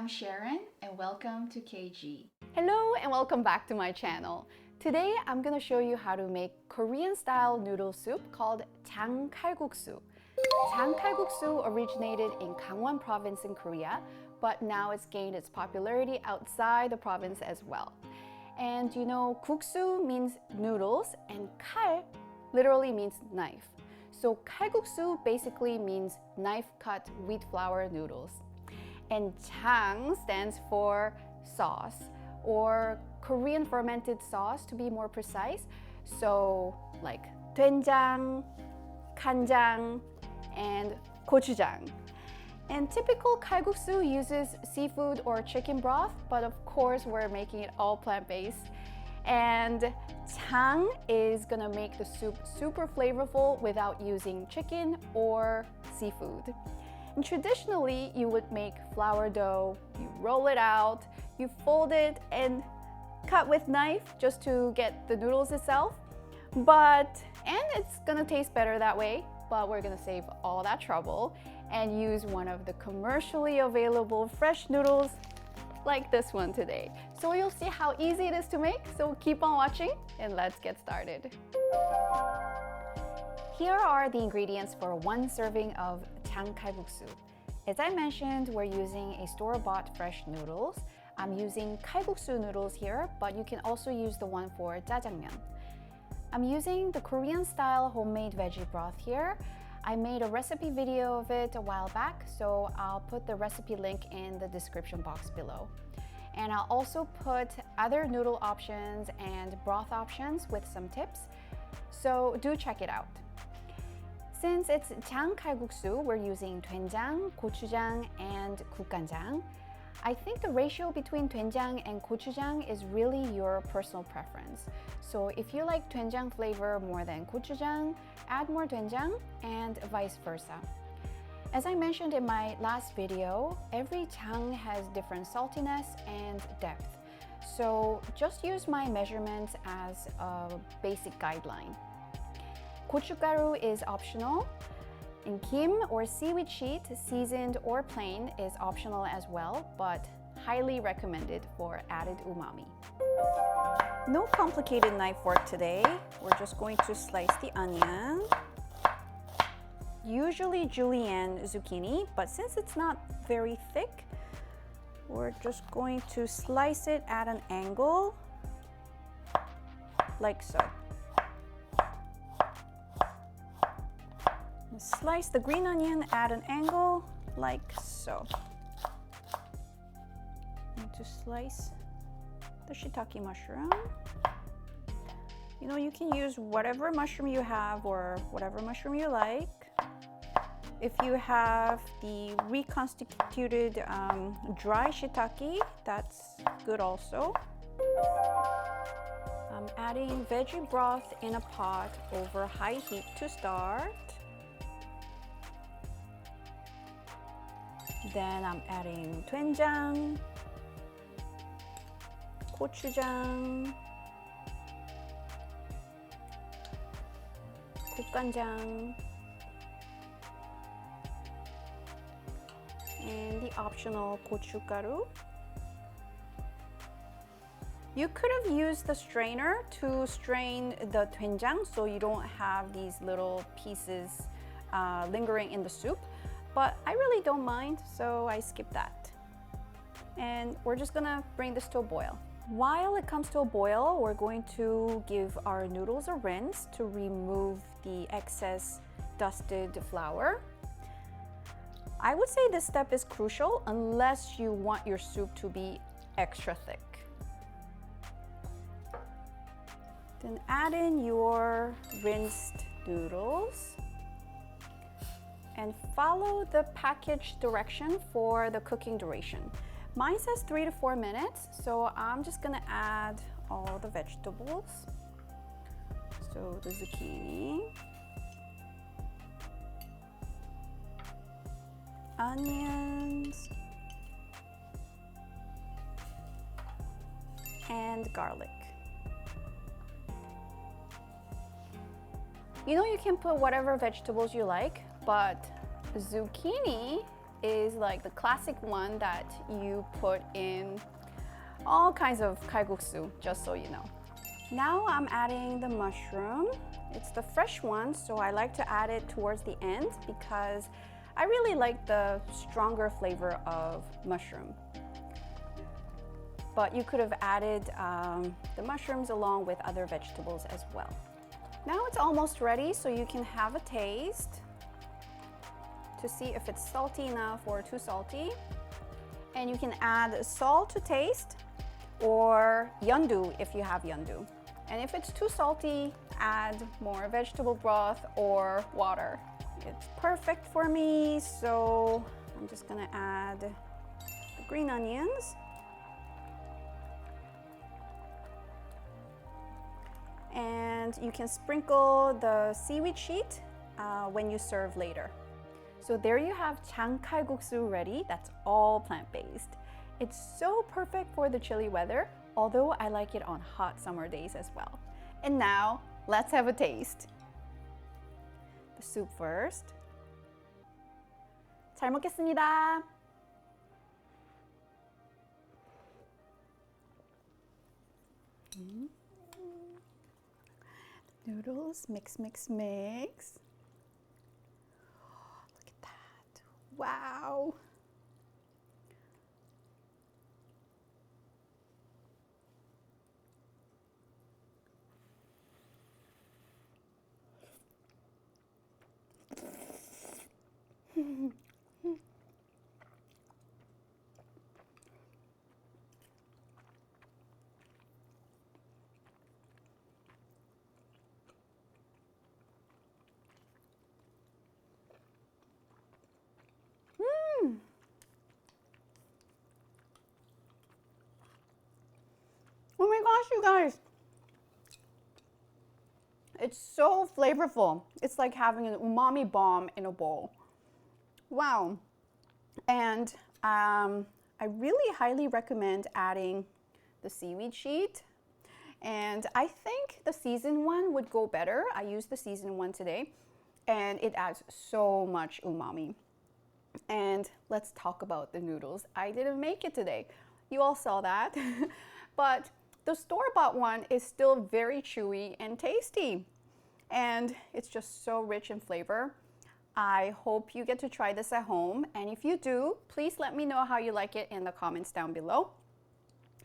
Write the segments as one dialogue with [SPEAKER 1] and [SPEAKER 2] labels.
[SPEAKER 1] I'm Sharon and welcome to KG.
[SPEAKER 2] Hello and welcome back to my channel. Today I'm gonna show you how to make Korean style noodle soup called 장칼국수. 장칼국수 originated in Gangwon province in Korea, but now it's gained its popularity outside the province as well. And you know, 국수 means noodles and 칼 literally means knife. So 칼국수 basically means knife cut wheat flour noodles. And 장 stands for sauce or Korean fermented sauce to be more precise. So like 된장, 간장, and gochujang. And typical kalguksu uses seafood or chicken broth, but of course we're making it all plant-based. And jang is gonna make the soup super flavorful without using chicken or seafood. And traditionally, you would make flour dough, you roll it out, you fold it and cut with knife just to get the noodles itself. And it's gonna taste better that way, but we're gonna save all that trouble and use one of the commercially available fresh noodles like this one today. So you'll see how easy it is to make, so keep on watching and let's get started. Here are the ingredients for one serving of 장칼국수. As I mentioned, we're using a store-bought fresh noodles. I'm using kalguksu noodles here, but you can also use the one for jjajangmyeon. I'm using the Korean-style homemade veggie broth here. I made a recipe video of it a while back, so I'll put the recipe link in the description box below. And I'll also put other noodle options and broth options with some tips, so do check it out. Since it's 장칼국수, we're using 된장, gochujang, and 국간장. I think the ratio between 된장 and gochujang is really your personal preference. So if you like 된장 flavor more than gochujang, add more 된장 and vice versa. As I mentioned in my last video, every jang has different saltiness and depth. So just use my measurements as a basic guideline. 고춧가루 is optional, and kim or seaweed sheet, seasoned or plain, is optional as well, but highly recommended for added umami. No complicated knife work today. We're just going to slice the onion. Usually julienne zucchini, but since it's not very thick, we're just going to slice it at an angle, like so. Slice the green onion at an angle, like so. And to slice the shiitake mushroom. You know, you can use whatever mushroom you have or whatever mushroom you like. If you have the reconstituted dry shiitake, that's good also. I'm adding veggie broth in a pot over high heat to start. Then I'm adding 된장, gochujang, 국간장, and the optional gochugaru. You could have used the strainer to strain the 된장 so you don't have these little pieces lingering in the soup. But I really don't mind, so I skip that. And we're just gonna bring this to a boil. While it comes to a boil, we're going to give our noodles a rinse to remove the excess dusted flour. I would say this step is crucial unless you want your soup to be extra thick. Then add in your rinsed noodles. And follow the package direction for the cooking duration. Mine says 3 to 4 minutes, so I'm just gonna add all the vegetables. So the zucchini, onions, and garlic. You know, you can put whatever vegetables you like, but zucchini is like the classic one that you put in all kinds of kalguksu, just so you know. Now I'm adding the mushroom. It's the fresh one, so I like to add it towards the end because I really like the stronger flavor of mushroom. But you could have added the mushrooms along with other vegetables as well. Now it's almost ready, so you can have a taste to see if it's salty enough or too salty. And you can add salt to taste or yeondu if you have yeondu. And if it's too salty, add more vegetable broth or water. It's perfect for me, so I'm just gonna add the green onions. And you can sprinkle the seaweed sheet when you serve later. So there you have 장칼국수 ready. That's all plant-based. It's so perfect for the chilly weather, although I like it on hot summer days as well. And now, let's have a taste. The soup first. 잘 먹겠습니다. Noodles, mix, mix, mix. Oh, look at that. Wow. Oh my gosh, you guys. It's so flavorful. It's like having an umami bomb in a bowl. Wow. And I really highly recommend adding the seaweed sheet. And I think the seasoned one would go better. I used the seasoned one today, and it adds so much umami. And let's talk about the noodles. I didn't make it today. You all saw that. But the store-bought one is still very chewy and tasty. And it's just so rich in flavor. I hope you get to try this at home. And if you do, please let me know how you like it in the comments down below.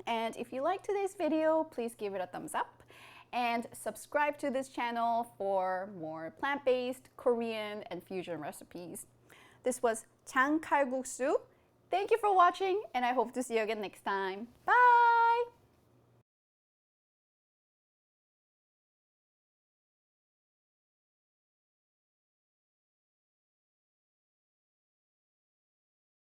[SPEAKER 2] And if you liked today's video, please give it a thumbs up. And subscribe to this channel for more plant-based, Korean, and fusion recipes. This was 장칼국수. Thank you for watching, and I hope to see you again next time. Bye!